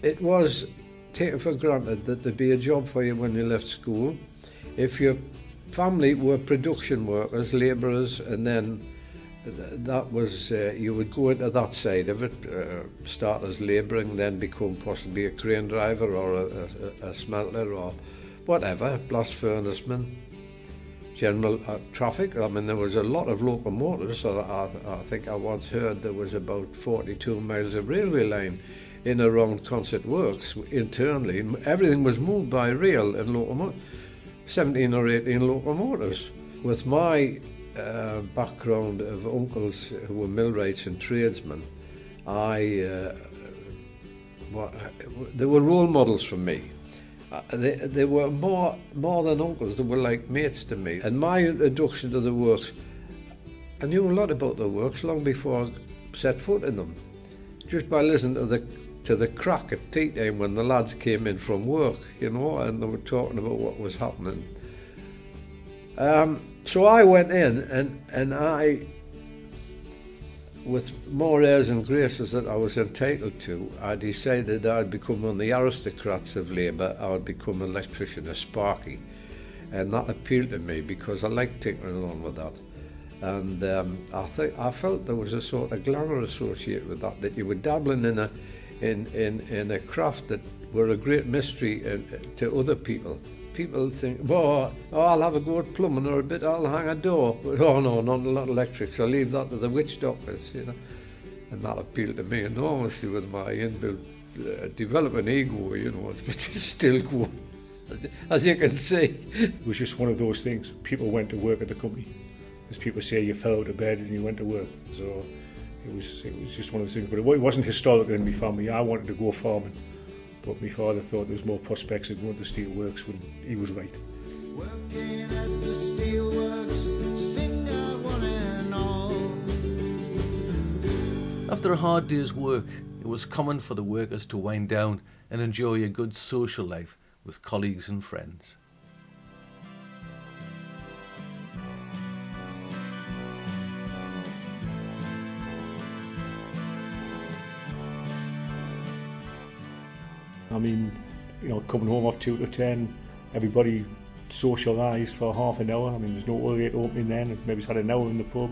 It was taken for granted that there'd be a job for you when you left school. If your family were production workers, labourers, and then that was, you would go into that side of it, start as labouring, then become possibly a crane driver or a smelter or whatever, blast furnaceman, general traffic. I mean, there was a lot of locomotives. So I think I once heard there was about 42 miles of railway line in around Consett Works internally. Everything was moved by rail and locomotives, 17 or 18 locomotives. With my background of uncles who were millwrights and tradesmen, they were role models for me. They were more than uncles, they were like mates to me. And my introduction to the works, I knew a lot about the works long before I set foot in them, just by listening to the crack at tea time when the lads came in from work, you know, and they were talking about what was happening. So I went in and I, with more airs and graces that I was entitled to, I decided I'd become one of the aristocrats of labour. I would become an electrician, a sparky. And that appealed to me because I liked tinkering on with that. And I felt there was a sort of glamour associated with that you were dabbling in a craft that were a great mystery to other people. People think, well, I'll have a go at plumbing or a bit, I'll hang a door. But, oh no, not electrics, I'll leave that to the witch doctors, you know. And that appealed to me enormously with my inbuilt developing ego, you know, which is still going, as you can see. It was just one of those things. People went to work at the company. As people say, you fell out of bed and you went to work. So it was just one of those things. But it wasn't historical in my family. I wanted to go farming. But my father thought there was more prospects of going to Steelworks when he was right. Working at the Steelworks, singer one and all. After a hard day's work, it was common for the workers to wind down and enjoy a good social life with colleagues and friends. I mean, you know, coming home off 2 to 10, everybody socialised for half an hour. I mean, there's no early opening then. Maybe it's had an hour in the pub.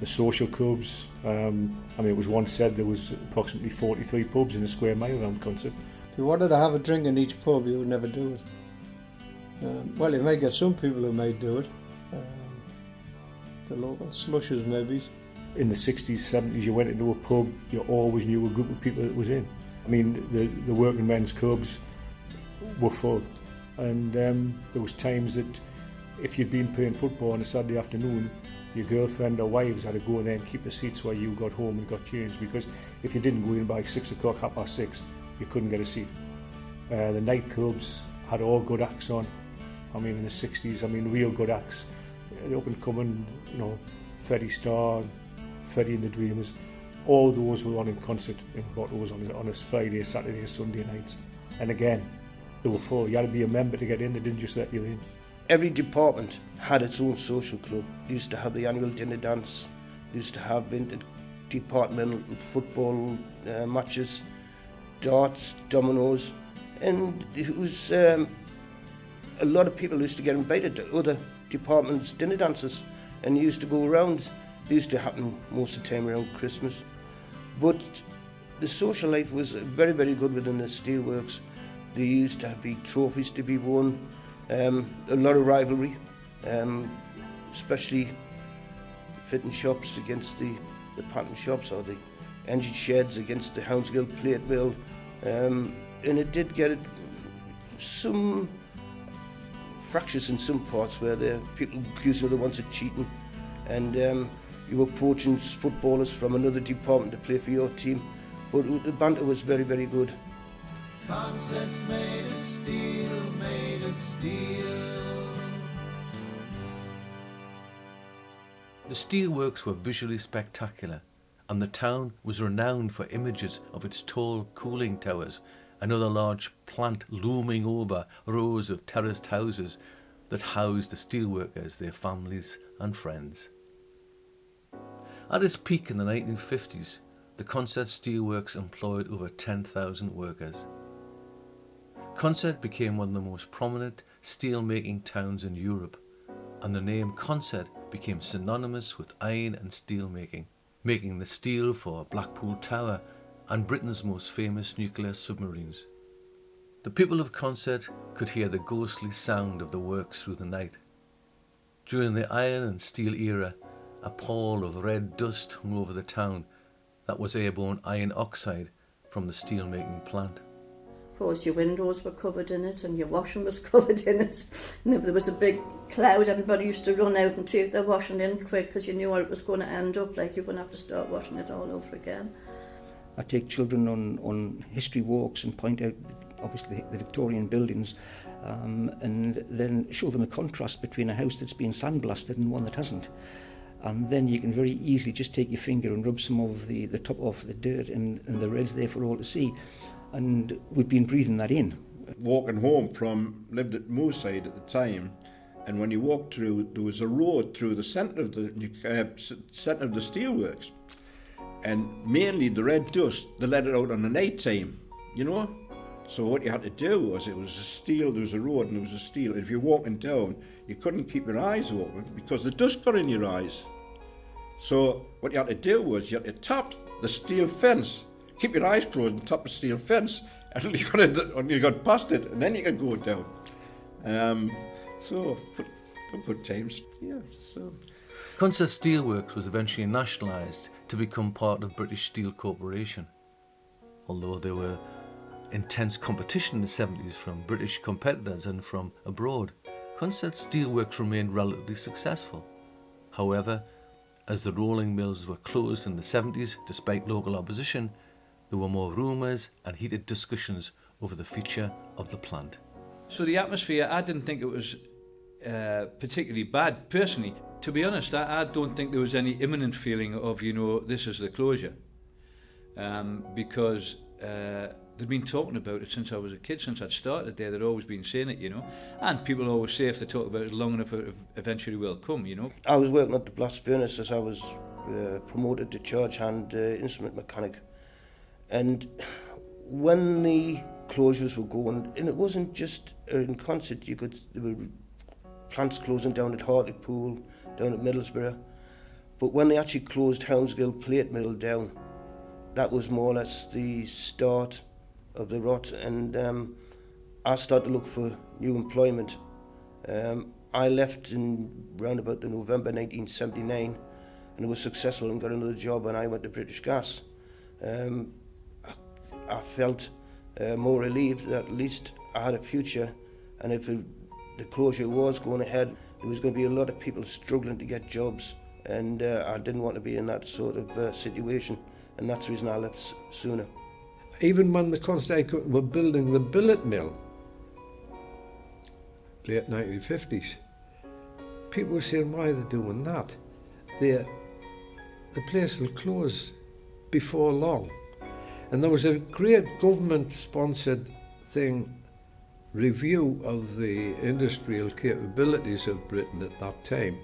The social clubs. I mean, it was once said there was approximately 43 pubs in a square mile around Consett. If you wanted to have a drink in each pub, you would never do it. Well, you might get some people who might do it. The local slushers, maybe. In the 60s, 70s, you went into a pub, you always knew a group of people that was in. I mean, the working men's clubs were full, and there was times that if you'd been playing football on a Saturday afternoon, your girlfriend or wives had to go there and keep the seats while you got home and got changed, because if you didn't go in by 6 o'clock, 6:30, you couldn't get a seat. The nightclubs had all good acts on. I mean, in the 60s, I mean, real good acts. The up and coming, you know, Freddie Starr, Freddie and the Dreamers. All those were on in Consett in Bottos on a Friday, Saturday, Sunday nights. And again, they were full. You had to be a member to get in. They didn't just let you in. Every department had its own social club. They used to have the annual dinner dance. They used to have interdepartmental football matches, darts, dominoes. And it was a lot of people used to get invited to other departments' dinner dances. And they used to go around. They used to happen most of the time around Christmas. But the social life was very, very good within the Steelworks. There used to be trophies to be won, a lot of rivalry, especially fitting shops against the pattern shops or the engine sheds against the Hounsgill plate mill. And it did get some fractures in some parts where the people accused of the ones of cheating, and you were poaching footballers from another department to play for your team. But the banter was very, very good. Concepts made of steel, made of steel. The steelworks were visually spectacular, and the town was renowned for images of its tall cooling towers and other large plant looming over rows of terraced houses that housed the steelworkers, their families and friends. At its peak in the 1950s, the Consett Steelworks employed over 10,000 workers. Consett became one of the most prominent steel-making towns in Europe, and the name Consett became synonymous with iron and steel making the steel for Blackpool Tower and Britain's most famous nuclear submarines. The people of Consett could hear the ghostly sound of the works through the night. During the iron and steel era, a pall of red dust hung over the town that was airborne iron oxide from the steel-making plant. Of course, your windows were covered in it and your washing was covered in it. And if there was a big cloud, everybody used to run out and take their washing in quick because you knew where it was going to end up, like you wouldn't have to start washing it all over again. I take children on history walks and point out, obviously, the Victorian buildings, and then show them a contrast between a house that's been sandblasted and one that hasn't. And then you can very easily just take your finger and rub some of the top off the dirt, and the red's there for all to see. And we've been breathing that in. Walking home lived at Moorside at the time, and when you walked through, there was a road through the centre of the steelworks, and mainly the red dust, they let it out on the night time, you know. So what you had to do was, it was a steel, there was a road and there was a steel. If you're walking down, you couldn't keep your eyes open because the dust got in your eyes. So what you had to do was, you had to tap the steel fence, keep your eyes closed and tap the steel fence until you got past it, and then you could go down. Good times, yeah. So Consett Steelworks was eventually nationalised to become part of British Steel Corporation. Although there were intense competition in the 70s from British competitors and from abroad, Consett Steelworks remained relatively successful. However, as the rolling mills were closed in the 70s despite local opposition, there were more rumours and heated discussions over the future of the plant. So the atmosphere, I didn't think it was particularly bad, personally. To be honest, I don't think there was any imminent feeling of, this is the closure. Because they'd been talking about it since I was a kid, since I'd started there. They'd always been saying it, And people always say if they talk about it long enough, it eventually will come, I was working at the blast furnace as I was promoted to charge hand instrument mechanic. And when the closures were going, and it wasn't just in Consett, there were plants closing down at Hartlepool, down at Middlesbrough. But when they actually closed Helmsgill plate mill down, that was more or less the start of the rot, and I started to look for new employment. I left in round about the November 1979, and I was successful and got another job, and I went to British Gas. I felt more relieved that at least I had a future, and if the closure was going ahead, there was going to be a lot of people struggling to get jobs, and I didn't want to be in that sort of situation, and that's the reason I left sooner. Even when the Consett were building the billet mill, late 1950s, people were saying, why are they doing that? The place will close before long. And there was a great government-sponsored review of the industrial capabilities of Britain at that time,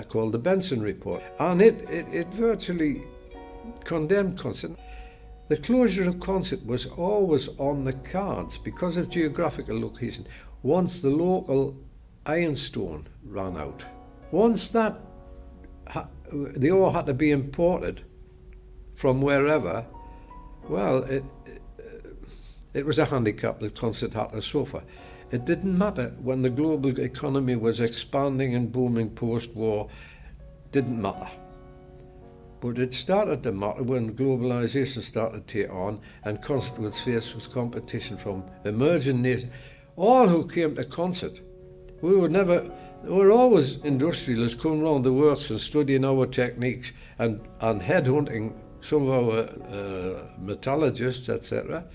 called the Benson Report. And it virtually condemned Consett. The closure of Consett was always on the cards because of geographical location. Once the local ironstone ran out, once that the ore had to be imported from wherever, well, it was a handicap that Consett had to suffer. It didn't matter when the global economy was expanding and booming post-war, didn't matter. But it started to matter when globalisation started to take on, and Consett was faced with competition from emerging nations. All who came to Consett, we were always industrialists coming round the works and studying our techniques and headhunting some of our metallurgists, etc.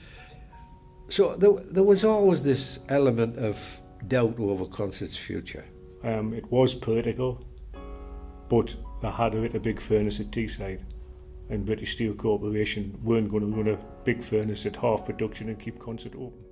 So there was always this element of doubt over Consett's future. It was political, but they had a big furnace at Teesside, and British Steel Corporation weren't going to run a big furnace at half production and keep Consett open.